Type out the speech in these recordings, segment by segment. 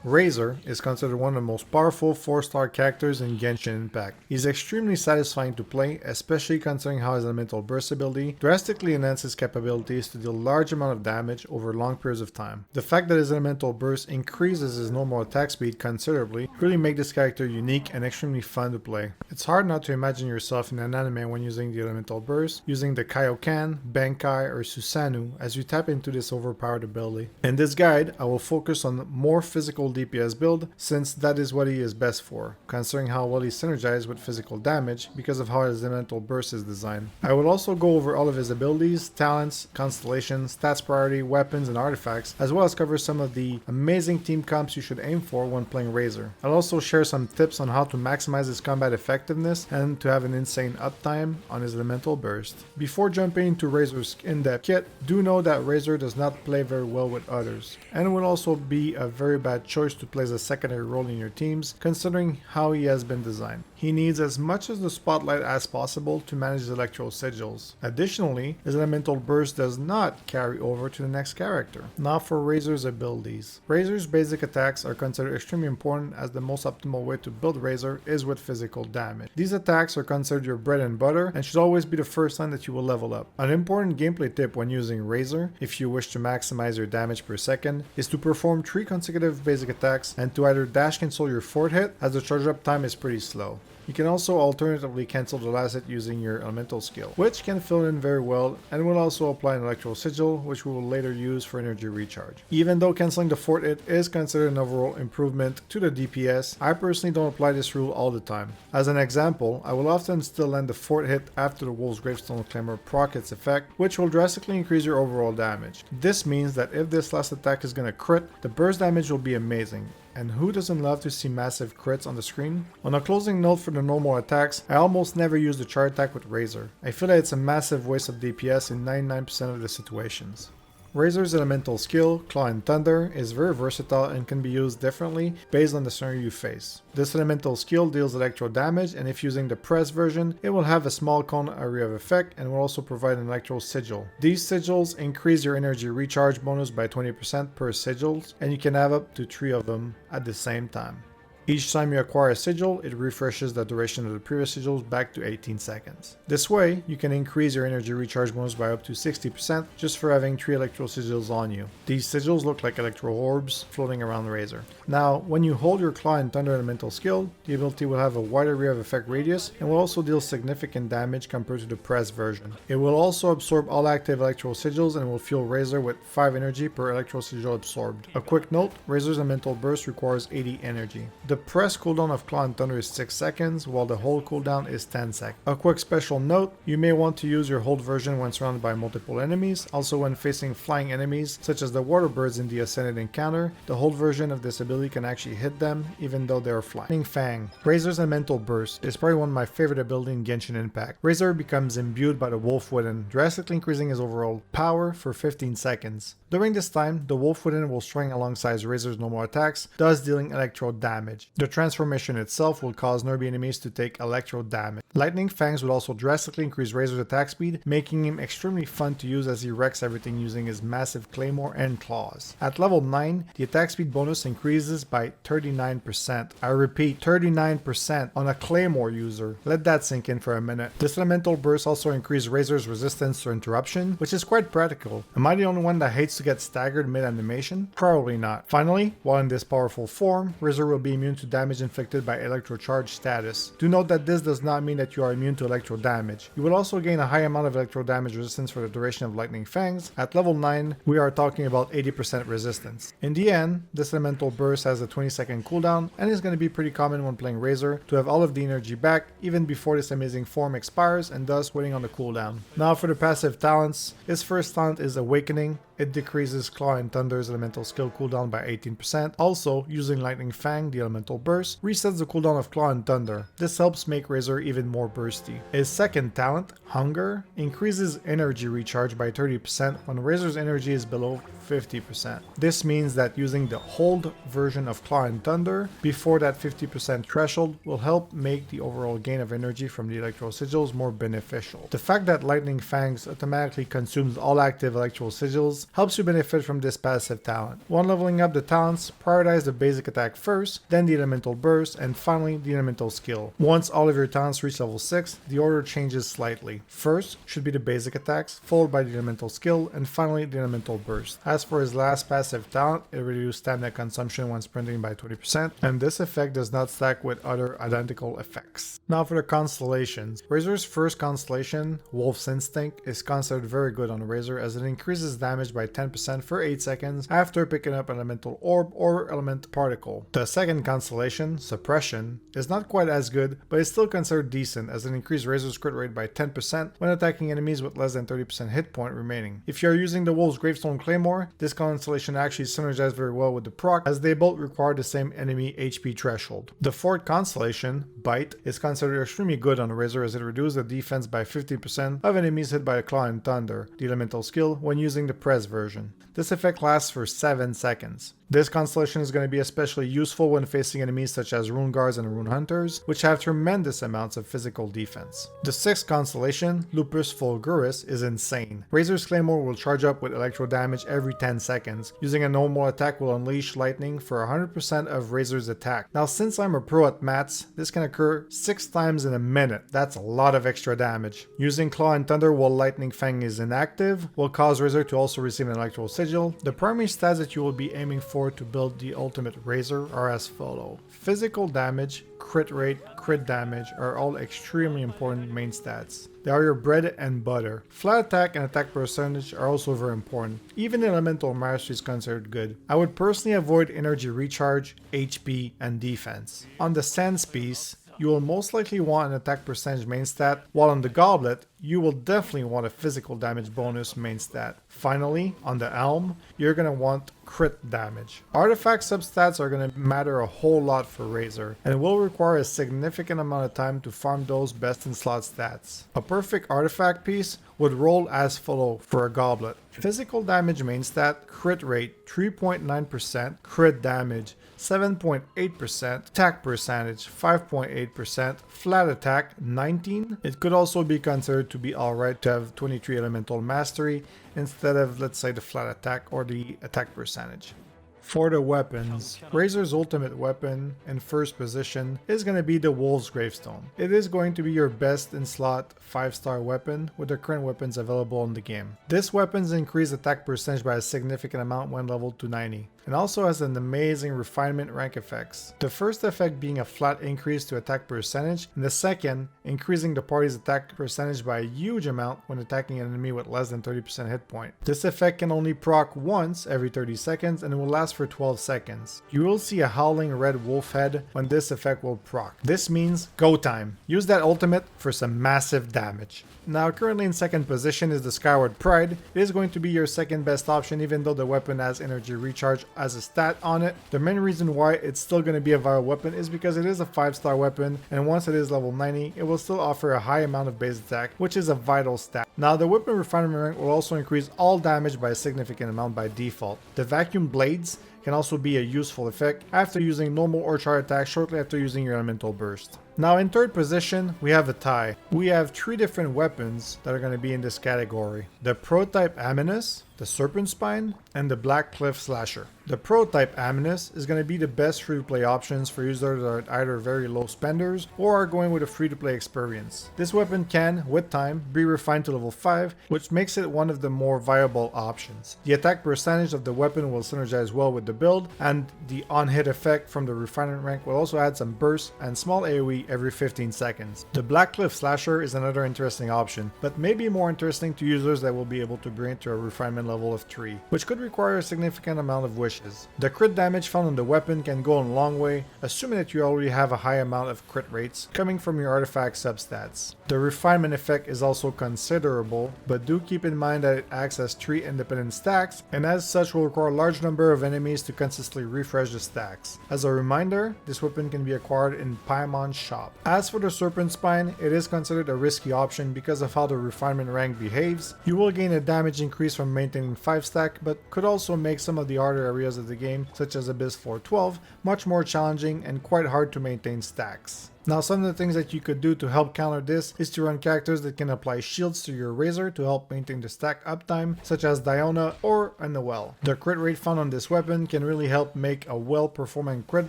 Razor is considered one of the most powerful 4-star characters in Genshin Impact. He's extremely satisfying to play, especially considering how his elemental burst ability drastically enhances capabilities to deal large amount of damage over long periods of time. The fact that his elemental burst increases his normal attack speed considerably really make this character unique and extremely fun to play. It's hard not to imagine yourself in an anime when using the elemental burst, using the Kaioken, Bankai, or Susanoo as you tap into this overpowered ability. In this guide, I will focus on more physical DPS build since that is what he is best for, considering how well he synergizes with physical damage because of how his elemental burst is designed. I will also go over all of his abilities, talents, constellations, stats priority, weapons, and artifacts, as well as cover some of the amazing team comps you should aim for when playing Razor. I'll also share some tips on how to maximize his combat effectiveness and to have an insane uptime on his elemental burst. Before jumping into Razor's in-depth kit, do know that Razor does not play very well with others, and will also be a very bad choice to play as a secondary role in your teams, considering how he has been designed. He needs as much of the spotlight as possible to manage his electro sigils. Additionally, his elemental burst does not carry over to the next character. Now for Razor's abilities. Razor's basic attacks are considered extremely important, as the most optimal way to build Razor is with physical damage. These attacks are considered your bread and butter and should always be the first time that you will level up. An important gameplay tip when using Razor, if you wish to maximize your damage per second, is to perform 3 consecutive basic attacks and to either dash cancel your 4th hit, as the charge up time is pretty slow. You can also alternatively cancel the last hit using your elemental skill, which can fill in very well and will also apply an electro sigil, which we will later use for energy recharge. Even though canceling the 4th hit is considered an overall improvement to the DPS, I personally don't apply this rule all the time. As an example, I will often still land the 4th hit after the Wolf's Gravestone Claymore proc its effect, which will drastically increase your overall damage. This means that if this last attack is gonna crit, the burst damage will be amazing. And who doesn't love to see massive crits on the screen? On a closing note for the normal attacks, I almost never use the charge attack with Razor. I feel that it's a massive waste of DPS in 99% of the situations. Razor's elemental skill, Claw and Thunder, is very versatile and can be used differently based on the scenario you face. This elemental skill deals electro damage, and if using the press version, it will have a small cone area of effect and will also provide an electro sigil. These sigils increase your energy recharge bonus by 20% per sigils, and you can have up to 3 of them at the same time. Each time you acquire a sigil, it refreshes the duration of the previous sigils back to 18 seconds. This way, you can increase your energy recharge bonus by up to 60% just for having 3 electro sigils on you. These sigils look like electro orbs floating around the Razor. Now, when you hold your Claw and Thunder elemental skill, the ability will have a wide area of effect radius and will also deal significant damage compared to the press version. It will also absorb all active electro sigils and will fuel Razor with 5 energy per electro sigil absorbed. A quick note, Razor's elemental burst requires 80 energy. The press cooldown of Claw and Thunder is 6 seconds, while the hold cooldown is 10 seconds. A quick special note, you may want to use your hold version when surrounded by multiple enemies. Also when facing flying enemies, such as the water birds in the Ascended encounter, the hold version of this ability can actually hit them, even though they are flying. Fang. Razor's elemental burst is probably one of my favorite abilities in Genshin Impact. Razor becomes imbued by the Wolf Within, drastically increasing his overall power for 15 seconds. During this time, the Wolf Within will swing alongside Razor's normal attacks, thus dealing electro damage. The transformation itself will cause nearby enemies to take electro damage. Lightning Fangs will also drastically increase Razor's attack speed, making him extremely fun to use as he wrecks everything using his massive claymore and claws. At level 9, the attack speed bonus increases by 39%. I repeat, 39% on a claymore user. Let that sink in for a minute. This elemental burst also increases Razor's resistance to interruption, which is quite practical. Am I the only one that hates to get staggered mid-animation? Probably not. Finally, while in this powerful form, Razor will be immune to damage inflicted by electrocharge status. Do note that this does not mean that you are immune to electro damage. You will also gain a high amount of electro damage resistance for the duration of Lightning Fangs. At level 9, we are talking about 80% resistance. In the end, this elemental burst has a 20-second cooldown and is going to be pretty common when playing Razor to have all of the energy back even before this amazing form expires and thus waiting on the cooldown. Now for the passive talents, his first talent is Awakening. It decreases Claw and Thunder's elemental skill cooldown by 18%. Also, using Lightning Fang, the elemental burst, resets the cooldown of Claw and Thunder. This helps make Razor even more bursty. His second talent, Hunger, increases energy recharge by 30% when Razor's energy is below 50%. This means that using the hold version of Claw and Thunder before that 50% threshold will help make the overall gain of energy from the electro sigils more beneficial. The fact that Lightning Fangs automatically consumes all active electro sigils helps you benefit from this passive talent. When leveling up the talents, prioritize the basic attack first, then the elemental burst, and finally the elemental skill. Once all of your talents reach level 6, the order changes slightly. First should be the basic attacks, followed by the elemental skill, and finally the elemental burst. As for his last passive talent, it reduces stamina consumption when sprinting by 20%, and this effect does not stack with other identical effects. Now for the constellations. Razor's first constellation, Wolf's Instinct, is considered very good on Razor as it increases damage by 10% for 8 seconds after picking up an elemental orb or element particle. The second constellation, Suppression, is not quite as good, but is still considered decent as it increases Razor's crit rate by 10% when attacking enemies with less than 30% hit point remaining. If you are using the Wolf's Gravestone Claymore, this constellation actually synergizes very well with the proc as they both require the same enemy HP threshold. The fourth constellation, Bite, is considered extremely good on Razor as it reduces the defense by 50% of enemies hit by a Claw and Thunder, the elemental skill, when using the Press version. This effect lasts for 7 seconds. This constellation is going to be especially useful when facing enemies such as Rune Guards and Rune Hunters, which have tremendous amounts of physical defense. The sixth constellation, Lupus Fulguris, is insane. Razor's Claymore will charge up with electro damage every 10 seconds. Using a normal attack will unleash lightning for 100% of Razor's attack. Now since I'm a pro at maths, this can occur 6 times in a minute. That's a lot of extra damage. Using Claw and Thunder while Lightning Fang is inactive will cause Razor to also receive an electro sigil. The primary stats that you will be aiming for to build the ultimate Razor are as follow. Physical damage, crit rate, crit damage are all extremely important main stats. They are your bread and butter. Flat attack and attack percentage are also very important. Even elemental mastery is considered good. I would personally avoid energy recharge, HP, and defense. On the Sense piece, you will most likely want an attack percentage main stat, while on the Goblet, you will definitely want a physical damage bonus main stat. Finally, on the Elm, you're going to want crit damage. Artifact substats are going to matter a whole lot for Razor, and will require a significant amount of time to farm those best in slot stats. A perfect artifact piece would roll as follow for a Goblet. Physical damage main stat, crit rate 3.9%, crit damage 7.8%, attack percentage 5.8%, flat attack 19. It could also be considered to be alright to have 23 elemental mastery instead of, let's say, the flat attack or the attack percentage. For the weapons, Razor's ultimate weapon in first position is going to be the Wolf's Gravestone. It is going to be your best in slot 5-star weapon with the current weapons available in the game. This weapons increase attack percentage by a significant amount when leveled to 90. and also has an amazing refinement rank effects. The first effect being a flat increase to attack percentage, and the second increasing the party's attack percentage by a huge amount when attacking an enemy with less than 30% hit point. This effect can only proc once every 30 seconds and it will last for 12 seconds. You will see a howling red wolf head when this effect will proc. This means go time. Use that ultimate for some massive damage. Now currently in second position is the Skyward Pride. It is going to be your second best option even though the weapon has energy recharge as a stat on it. The main reason why it's still going to be a viable weapon is because it is a 5-star weapon, and once it is level 90 it will still offer a high amount of base attack, which is a vital stat. Now the weapon refinement rank will also increase all damage by a significant amount by default. The Vacuum Blades can also be a useful effect after using normal or charge attack shortly after using your elemental burst. Now in third position, we have a tie. We have 3 different weapons that are going to be in this category. The Prototype Aminus, the Serpent Spine, and the Black Cliff Slasher. The Prototype Aminus is going to be the best free-to-play options for users that are either very low spenders or are going with a free-to-play experience. This weapon can, with time, be refined to level 5, which makes it one of the more viable options. The attack percentage of the weapon will synergize well with the build, and the on-hit effect from the refinement rank will also add some bursts and small AoE every 15 seconds. The Black Cliff Slasher is another interesting option, but maybe more interesting to users that will be able to bring it to a refinement level of 3, which could require a significant amount of wishes. The crit damage found on the weapon can go a long way, assuming that you already have a high amount of crit rates coming from your artifact substats. The refinement effect is also considerable, but do keep in mind that it acts as 3 independent stacks, and as such will require a large number of enemies to consistently refresh the stacks. As a reminder, this weapon can be acquired in Paimon Shop. shop. As for the Serpent Spine, it is considered a risky option because of how the refinement rank behaves. You will gain a damage increase from maintaining 5 stack, but could also make some of the harder areas of the game, such as Abyss Floor 12, much more challenging and quite hard to maintain stacks. Now, some of the things that you could do to help counter this is to run characters that can apply shields to your Razor to help maintain the stack uptime, such as Diona or a Noelle. The crit rate found on this weapon can really help make a well-performing crit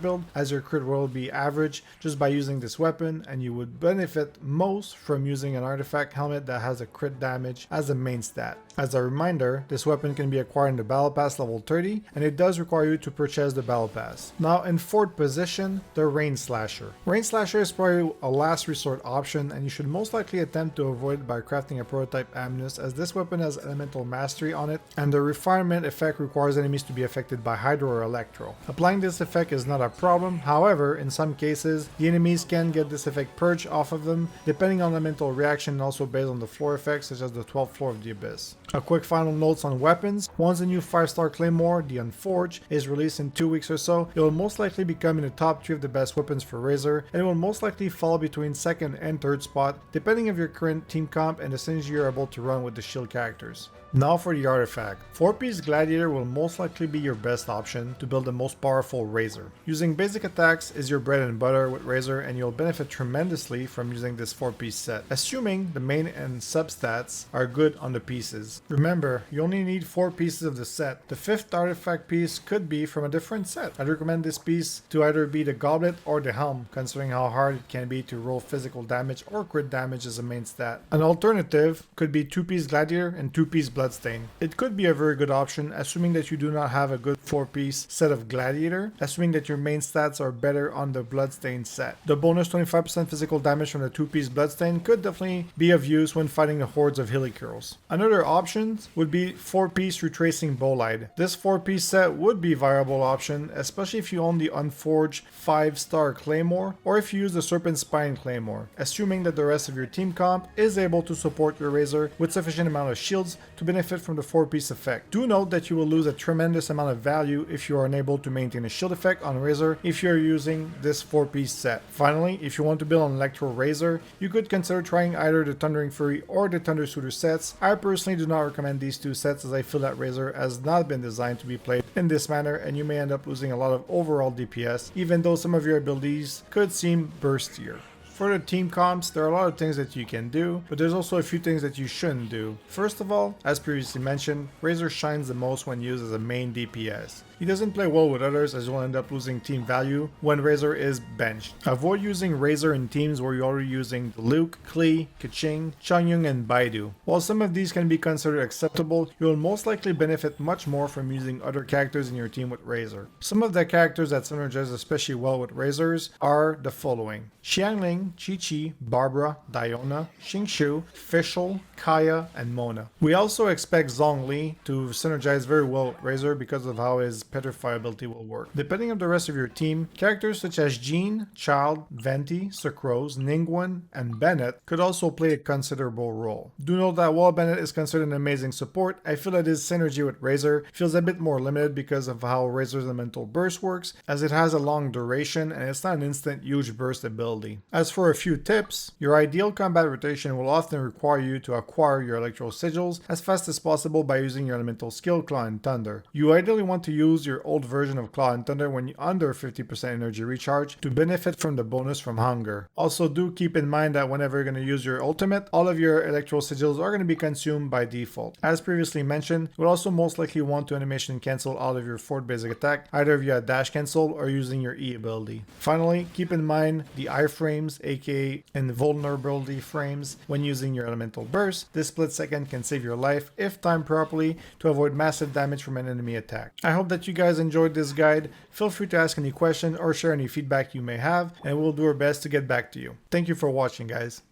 build, as your crit will be average just by using this weapon, and you would benefit most from using an artifact helmet that has a crit damage as a main stat. As a reminder, this weapon can be acquired in the Battle Pass level 30, and it does require you to purchase the Battle Pass. Now, in 4th position, the Rain Slasher. Rain Slasher is probably a last resort option, and you should most likely attempt to avoid it by crafting a prototype Amnus, as this weapon has elemental mastery on it, and the refinement effect requires enemies to be affected by Hydro or Electro. Applying this effect is not a problem, however, in some cases, the enemies can get this effect purged off of them, depending on elemental reaction and also based on the floor effects, such as the 12th floor of the Abyss. A quick final notes on weapons. Once the new 5-star claymore, the UNFORGED, is released in 2 weeks or so, it will most likely become in the top 3 of the best weapons for Razor, and it will most likely fall between 2nd and 3rd spot, depending on your current team comp and the synergy you're able to run with the shield characters. Now for the artifact. 4-piece Gladiator will most likely be your best option to build the most powerful Razor. Using basic attacks is your bread and butter with Razor, and you'll benefit tremendously from using this 4-piece set, assuming the main and substats are good on the pieces. Remember, you only need 4 pieces of the set. The 5th artifact piece could be from a different set. I'd recommend this piece to either be the Goblet or the Helm, considering how hard it can be to roll physical damage or crit damage as a main stat. An alternative could be 2-piece Gladiator and 2-piece Bloodstain. It could be a very good option, assuming that you do not have a good 4-piece set of Gladiator, assuming that your main stats are better on the Bloodstain set. The bonus 25% physical damage from the 2-piece Bloodstain could definitely be of use when fighting the hordes of Hillicurls. Another option would be 4-piece Retracing Bolide. This 4-piece set would be a viable option, especially if you own the Unforged 5-star Claymore, or if you use the Serpent Spine Claymore, assuming that the rest of your team comp is able to support your Razor with sufficient amount of shields to benefit from the 4-piece effect. Do note that you will lose a tremendous amount of value if you are unable to maintain a shield effect on Razor if you are using this 4-piece set. Finally, if you want to build an Electro Razor, you could consider trying either the Thundering Fury or the Thunder Suitor sets. I personally do not recommend these 2 sets, as I feel that Razor has not been designed to be played in this manner, and you may end up losing a lot of overall DPS, even though some of your abilities could seem burstier. For the team comps, there are a lot of things that you can do, but there's also a few things that you shouldn't do. First of all, as previously mentioned, Razor shines the most when used as a main DPS. He doesn't play well with others, as you'll end up losing team value when Razor is benched. Avoid using Razor in teams where you're already using Luke, Klee, Keqing, Changyun, and Baidu. While some of these can be considered acceptable, you will most likely benefit much more from using other characters in your team with Razor. Some of the characters that synergize especially well with Razors are the following: Xiangling, Chi-Chi, Barbara, Diona, Xingqiu, Fischl, Kaya, and Mona. We also expect Zhongli to synergize very well with Razor because of how his Petrify ability will work. Depending on the rest of your team, characters such as Jean, Child, Venti, Sucrose, Ningguang, and Bennett could also play a considerable role. Do note that while Bennett is considered an amazing support, I feel that his synergy with Razor feels a bit more limited because of how Razor's elemental burst works, as it has a long duration and it's not an instant huge burst ability. As for a few tips, your ideal combat rotation will often require you to acquire your electro sigils as fast as possible by using your elemental skill Claw and Thunder. You ideally want to use your old version of Claw and Thunder when you're under 50% energy recharge to benefit from the bonus from Hunger. Also, do keep in mind that whenever you're going to use your ultimate, all of your electro sigils are going to be consumed by default. As previously mentioned, you'll also most likely want to animation cancel all of your 4th basic attack, either via dash cancel or using your E ability. Finally, keep in mind the iframes, aka invulnerability frames, when using your elemental burst. This split second can save your life if timed properly to avoid massive damage from an enemy attack. I hope that you guys enjoyed this guide. Feel free to ask any questions or share any feedback you may have, and we'll do our best to get back to you. Thank you for watching, guys.